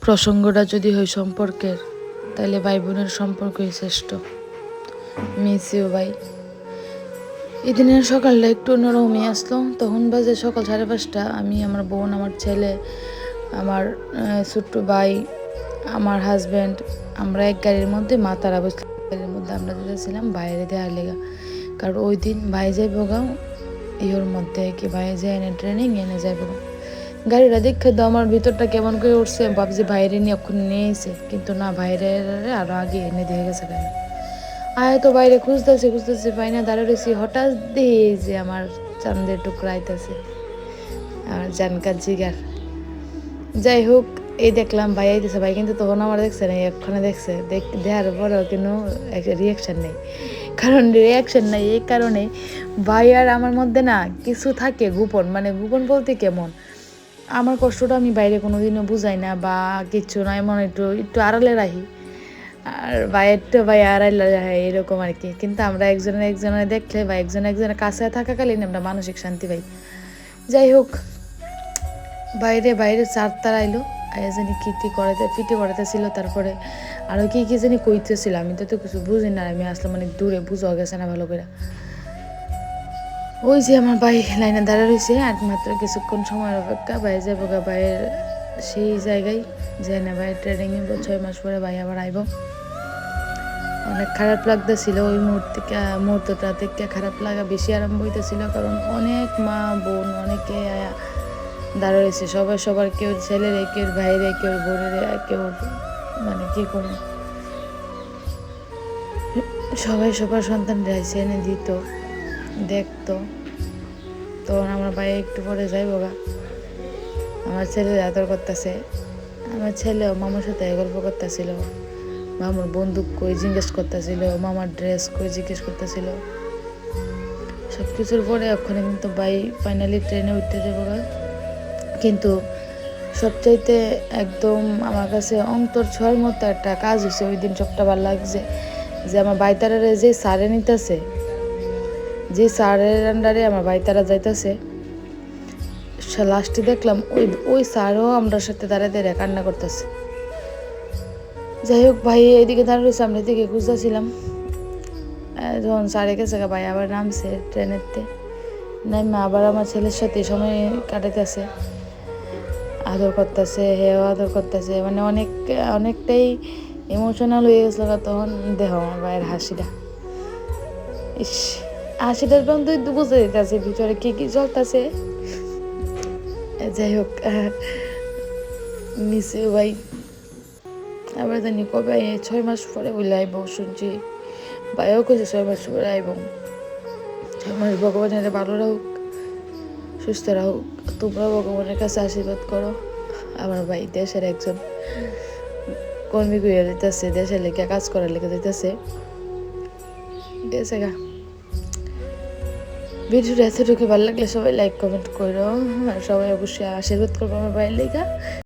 প্রসঙ্গটা যদি হয় সম্পর্কের, তাহলে ভাই বোনের সম্পর্কই শ্রেষ্ঠ। মিস ইউ ভাই। এদিনের সকালটা একটু অন্যরকমই আসলো। তখন বাজে সকাল 5:30। আমি, আমার বোন, আমার ছেলে, আমার ছোট্ট ভাই, আমার হাজব্যান্ড, আমরা এক গাড়ির মধ্যে মাতারা বসলাম। গাড়ির মধ্যে আমরা যেতেছিলাম বাইরে দেওয়ার লেগা, কারণ ওই দিন ভাই যাইব গাও ইয়োর মধ্যে কি ভাই যায় এনে ট্রেনিং এনে যাইব। গাড়িটা দেখে তো আমার ভিতরটা কেমন করে উঠছে, ভাবছি বাইরে নিয়ে ওখানে নিয়ে এসে, কিন্তু না, বাইরে আরো আগে এনে দিয়ে গেছে কেন। আয় তো বাইরে খুঁজতেছি পাই না, দাঁড়িয়ে রয়েছি। হঠাৎ দিয়ে যে আমার চাঁদের টুকরা আইতেছে, আমার জানকার জিগার। যাই হোক, এই দেখলাম ভাই আইতেছে। ভাই কিন্তু তখন আমার দেখছে না, এক্ষণে দেখছে। দেখার পরেও কিন্তু রিয়াকশান নেই। কারণ রিয়াকশান নাই এই কারণে, ভাই আর আমার মধ্যে না কিছু থাকে গোপন, মানে গোপন বলতে কেমন, আমার কষ্টটা আমি বাইরে কোনোদিনও বুঝাই না বা কিচ্ছু না, এমন একটু একটু আড়ালে রাখি। আর ভাইয়েরটা ভাই আড়ালে রাখে এরকম আর কি। কিন্তু আমরা একজনের দেখলে বা একজনের কাছে থাকাকালীন আমরা মানসিক শান্তি পাই। যাই হোক, বাইরে চার আইলো, জানি কী করাতে ফিটে করাতেছিল, তারপরে আরও কি জানি কইতেছিল। আমি তো কিছু বুঝি না, আমি আসলে অনেক দূরে, বুঝাও গেছে না ভালো করে। ওই যে আমার ভাই লাইনে দাঁড়া রয়েছে, আর মাত্র কিছুক্ষণ সময়ের অপেক্ষা, ভাই যাবো গা ভাইয়ের সেই জায়গায় যাই না। ভাইয়ের ট্রেনিংয়ে 6 মাস পরে ভাই আবার আইব। অনেক খারাপ লাগতেছিল ওই মুহূর্তটা থেকে। খারাপ লাগা বেশি আরম্ভ হইতেছিল, কারণ অনেক মা বোন অনেকে দাঁড়া রয়েছে। সবার কেউ ছেলেরে, কেউ ভাইরে, কেউ বোনেরে, কেউ মানে কি করুন, সবাই সবার সন্তানরা এসে এনে দিত, দেখতো। তখন আমার ভাই একটু পরে যাইব গা, আমার ছেলে আদর করতেছে। আমার ছেলেও মামার সাথে গল্প করতেছিল, মামার বন্দুক কই জিজ্ঞেস করতেছিল, মামার ড্রেস কই জিজ্ঞেস করতেছিল। সব কিছুর পরে ওখানে কিন্তু ভাই ফাইনালি ট্রেনে উঠতে যাবো গা। কিন্তু সবচাইতে একদম আমার কাছে অন্তর ছোঁয়ার মতো একটা কাজ হয়েছে ওই দিন। সবটা ভালো লাগছে যে আমার বাইতারারে যে সারে নিতেছে, যে স্যারের আন্ডারে আমার বাইতারা যাইতেছে, লাস্টে দেখলাম ওই স্যারও আমরা সাথে দাঁড়িয়ে কান্না করতেছে। যাই হোক, ভাই এইদিকে দাঁড়িয়ে রয়েছে, আমরা এদিকে খুঁজতেছিলাম। যখন স্যারে গেছে, ভাই আবার নামছে ট্রেনেরতে, নাইমা আবার আমার ছেলের সাথে সময় কাটাইতেছে, আদর করতেছে, হেও আদর করতেছে। মানে অনেকটাই ইমোশনাল হয়ে গেছিল তখন। দেখো আমার ভাইয়ের হাসিটা, ইস, হাসিটার পর্যন্ত বুঝতে দিতেছে ভিতরে কি চলতেছে। যাই হোক, মিস ইউ ভাই। আবার জানি কবে 6 মাস পরে বলে আইব শুনছি। ভাইও কইছে 6 মাস পরে আইব। 6 মাস ভগবানের ভালো রাখুক, সুস্থ রাখুক। তোমরা ভগবানের কাছে আশীর্বাদ করো। আমার ভাই দেশের একজন কর্মী হয়ে যেতেছে, দেশের লেগে কাজ করার লেগে যেতেছে, গেছে গা। ভিডিওটা এতটুকু ভালো লাগলে সবাই লাইক কমেন্ট করো, আর সবাই অবশ্যই আশীর্বাদ করবো আমার ভাইয়ের লেগা।